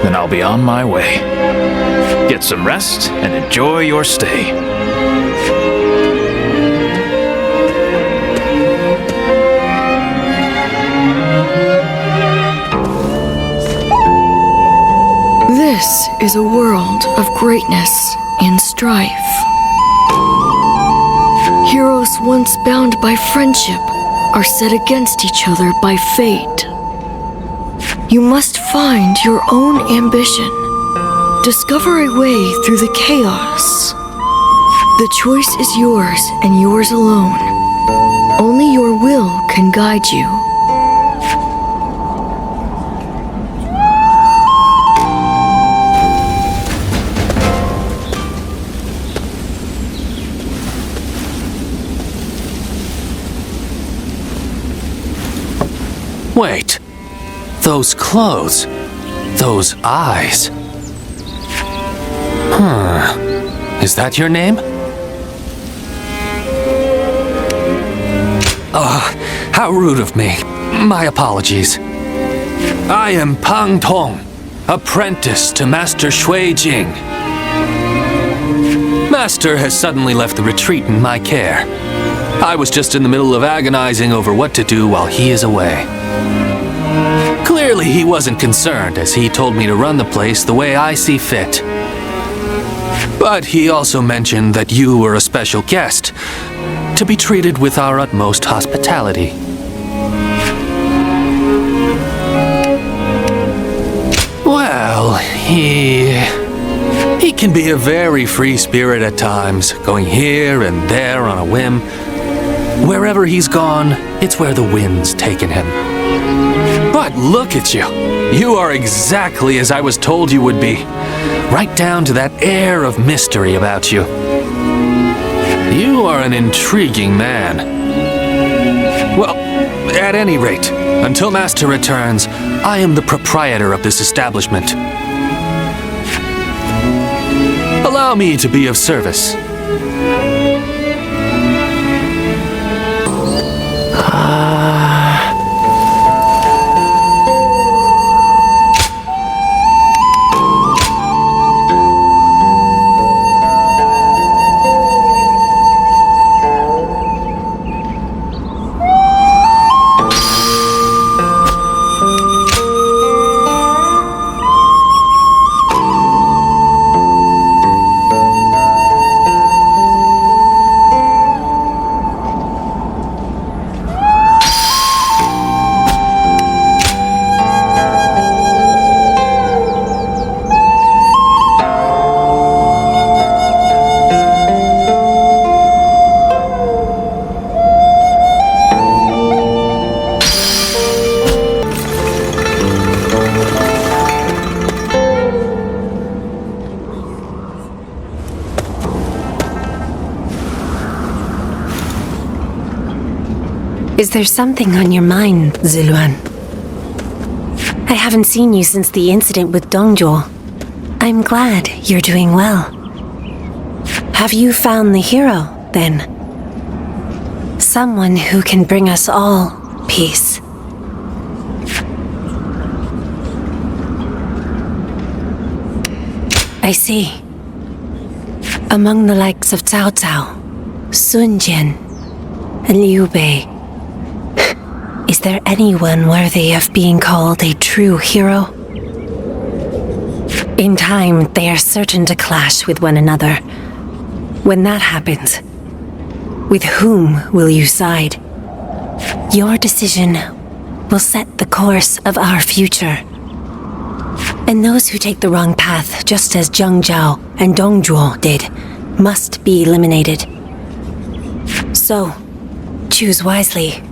Then I'll be on my way. Get some rest and enjoy your stay. This is a world of greatness and strife. Heroes once bound by friendship are set against each other by fate. You must find your own ambition. Discover a way through the chaos. The choice is yours and yours alone. Only your will can guide you. Wait. Those clothes. Those eyes. Is that your name? How rude of me. My apologies. I am Pang Tong. apprentice to Master Shui Jing. Master has suddenly left the retreat in my care. I was just in the middle of agonizing over what to do while he is away. Clearly he wasn't concerned, as he told me to run the place the way I see fit. But he also mentioned that you were a special guest, to be treated with our utmost hospitality. Well, he can be a very free spirit at times, going here and there on a whim. Wherever he's gone, it's where the wind's taken him. But look at you. You are exactly as I was told you would be. Right down to that air of mystery about you. You are an intriguing man. Well, at any rate, until Master returns, I am the proprietor of this establishment. Allow me to be of service. Is there something on your mind, Ziluan? I haven't seen you since the incident with Dongzhuo. I'm glad you're doing well. Have you found the hero, then? Someone who can bring us all peace. I see. Among the likes of Cao Cao, Sun Jian, and Liu Bei, is there anyone worthy of being called a true hero? In time, they are certain to clash with one another. When that happens, with whom will you side? Your decision will set the course of our future. And those who take the wrong path, just as Zheng Zhao and Dongzhuo did, must be eliminated. So, choose wisely.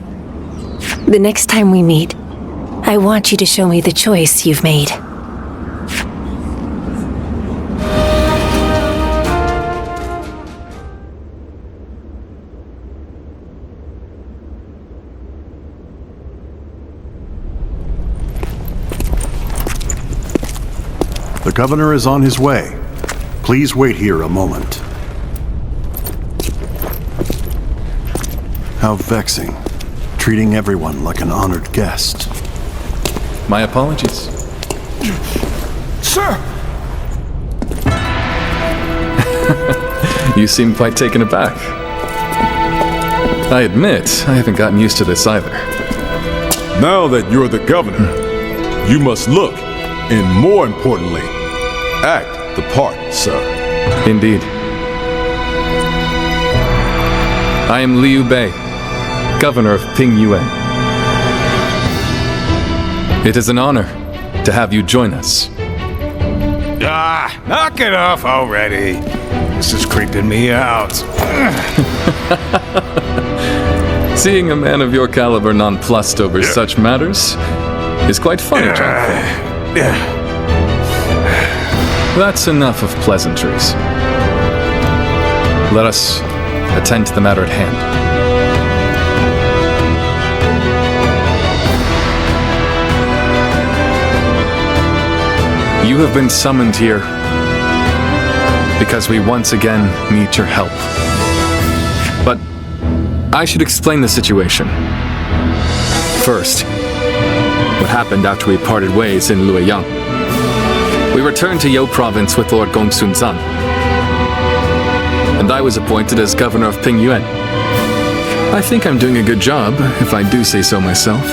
The next time we meet, I want you to show me the choice you've made. The governor is on his way. Please wait here a moment. How vexing. Treating everyone like an honored guest. My apologies. Sir! You seem quite taken aback. I admit, I haven't gotten used to this either. Now that you're the governor, you must look, and more importantly, act the part, sir. Indeed. I am Liu Bei, Governor of Ping Yuan. It is an honor to have you join us. Ah, knock it off already. This is creeping me out. Seeing a man of your caliber nonplussed over such matters is quite funny, John. That's enough of pleasantries. Let us attend to the matter at hand. You have been summoned here because we once again need your help. But I should explain the situation. First, what happened after we parted ways in Luoyang. We returned to Yo Province with Lord Gongsun Zan, and I was appointed as governor of Pingyuan. I think I'm doing a good job, if I do say so myself.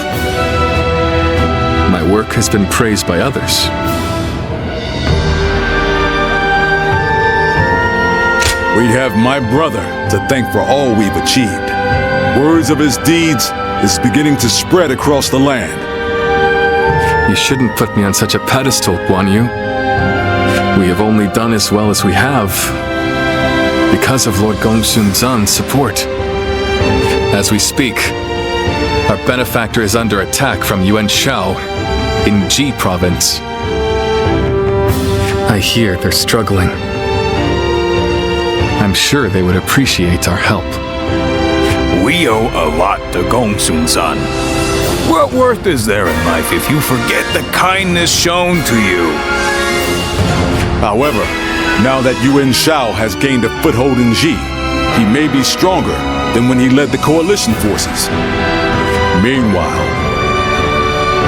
My work has been praised by others. We have my brother to thank for all we've achieved. Words of his deeds is beginning to spread across the land. You shouldn't put me on such a pedestal, Guan Yu. We have only done as well as we have because of Lord Gongsun Zan's support. As we speak, our benefactor is under attack from Yuan Shao in Ji Province. I hear they're struggling. I'm sure they would appreciate our help. We owe a lot to Gongsun Zan. What worth is there in life if you forget the kindness shown to you? However, now that Yuan Shao has gained a foothold in Ji, he may be stronger than when he led the coalition forces. Meanwhile,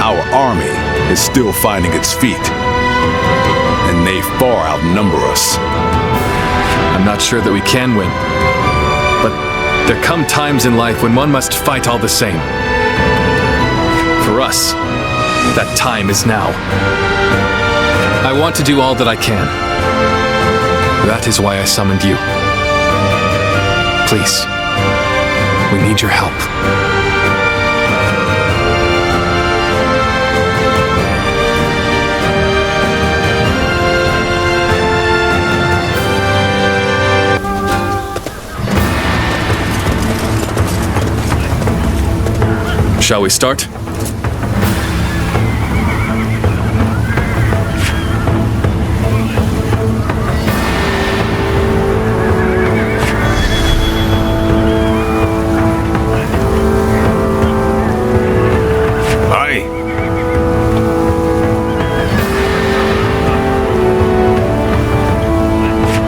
our army is still finding its feet, and they far outnumber us. I'm not sure that we can win, but there come times in life when one must fight all the same. For us, that time is now. I want to do all that I can. That is why I summoned you. Please, we need your help. Shall we start?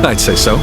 I'd say so.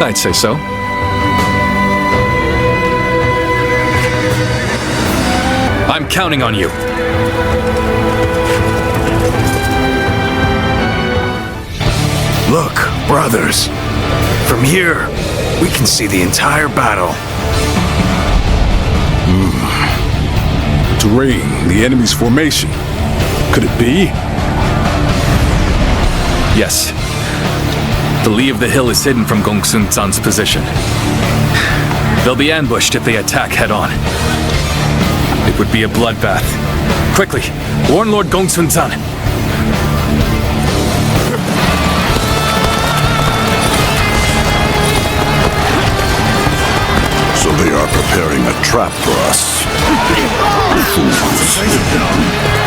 I'd say so. I'm counting on you. Look, brothers. From here, we can see the entire battle. Terrain, the enemy's formation. Could it be? Yes. The lee of the hill is hidden from Gongsun Zan's position. They'll be ambushed if they attack head-on. It would be a bloodbath. Quickly, warn Lord Gongsun Zan. So they are preparing a trap for us. Fools.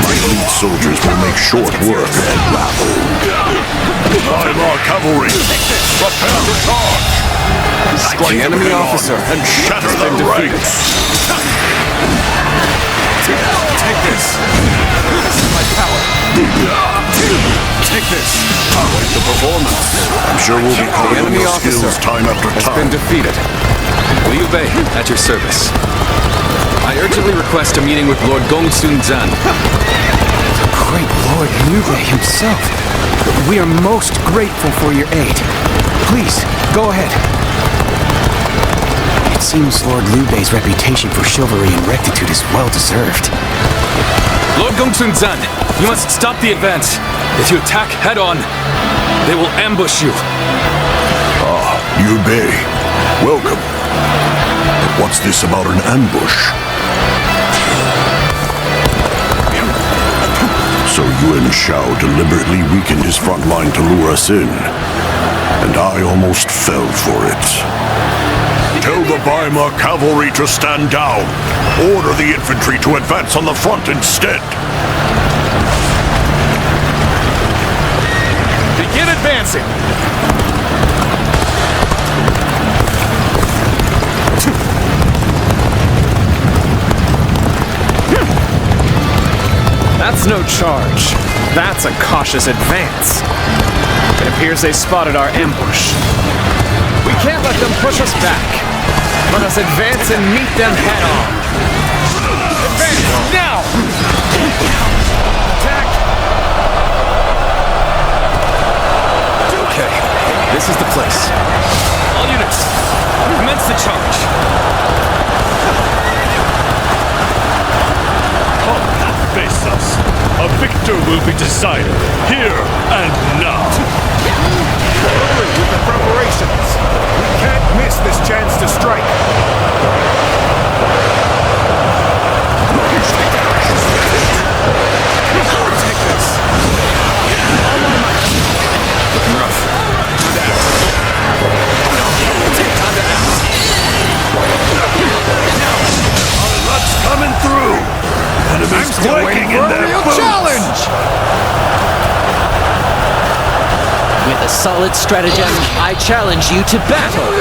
My elite soldiers will make short work of the rabble. By our cavalry, prepare to charge! The enemy officer and shatter their ranks! Take this! This is my power! Take this! Quite the performance. I'm sure we'll be calling on your skills time after time. Has been defeated. Liu Bei, at your service. I urgently request a meeting with Lord Gongsun Zan. The great Lord Liu Bei himself. We are most grateful for your aid. Please, go ahead. It seems Lord Liu Bei's reputation for chivalry and rectitude is well-deserved. Lord Gongsun Zan, you must stop the advance. If you attack head-on, they will ambush you. Ah, Liu Bei. Welcome. But what's this about an ambush? So So Yuan Shao deliberately weakened his front line to lure us in, and I almost fell for it. Tell the Weimar cavalry to stand down. Order the infantry to advance on the front instead. Begin advancing! That's no charge. That's a cautious advance. It appears they spotted our ambush. We can't let them push us back. Let us advance and meet them head on. Advance now! Attack! Okay, this is the place. All units, commence the charge. Face us. A victor will be decided here and now. Hurry with the preparations. We can't miss this chance to strike. Take this. Looking rough. Our luck's coming through. Enemies quaking in their boots. Challenge! With a solid stratagem, I challenge you to battle.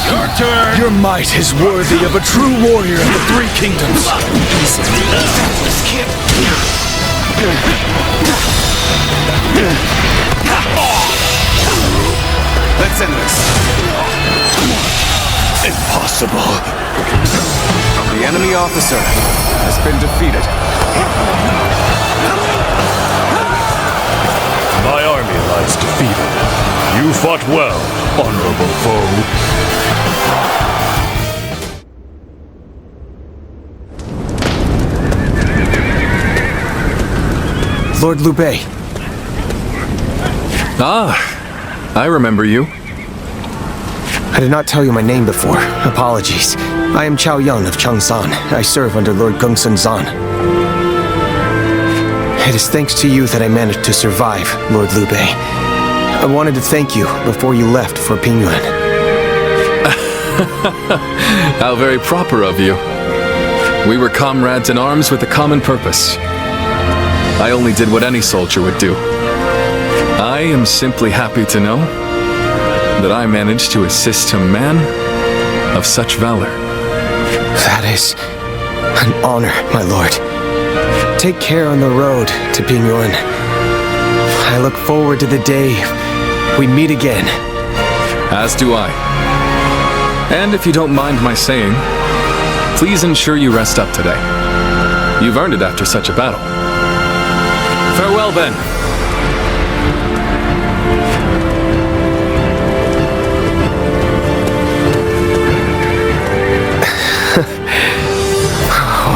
Your turn! Your might is worthy of a true warrior of the Three Kingdoms. Let's end this. Impossible. The enemy officer has been defeated. My army lies defeated. You fought well, honorable foe. Lord Liu Bei. Ah, I remember you. I did not tell you my name before. Apologies. I am Chao Yun of Cheongsan. I serve under Lord Gongsun Zan. It is thanks to you that I managed to survive, Lord Liu Bei. I wanted to thank you before you left for Pingyuan. How very proper of you. We were comrades in arms with a common purpose. I only did what any soldier would do. I am simply happy to know that I managed to assist a man of such valor. That is an honor, my lord. Take care on the road to Pingyuan. I look forward to the day we meet again. As do I. And if you don't mind my saying, please ensure you rest up today. You've earned it after such a battle. Farewell, then.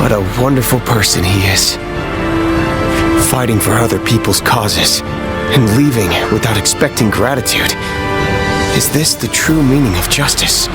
What a wonderful person he is. Fighting for other people's causes and leaving without expecting gratitude. Is this the true meaning of justice?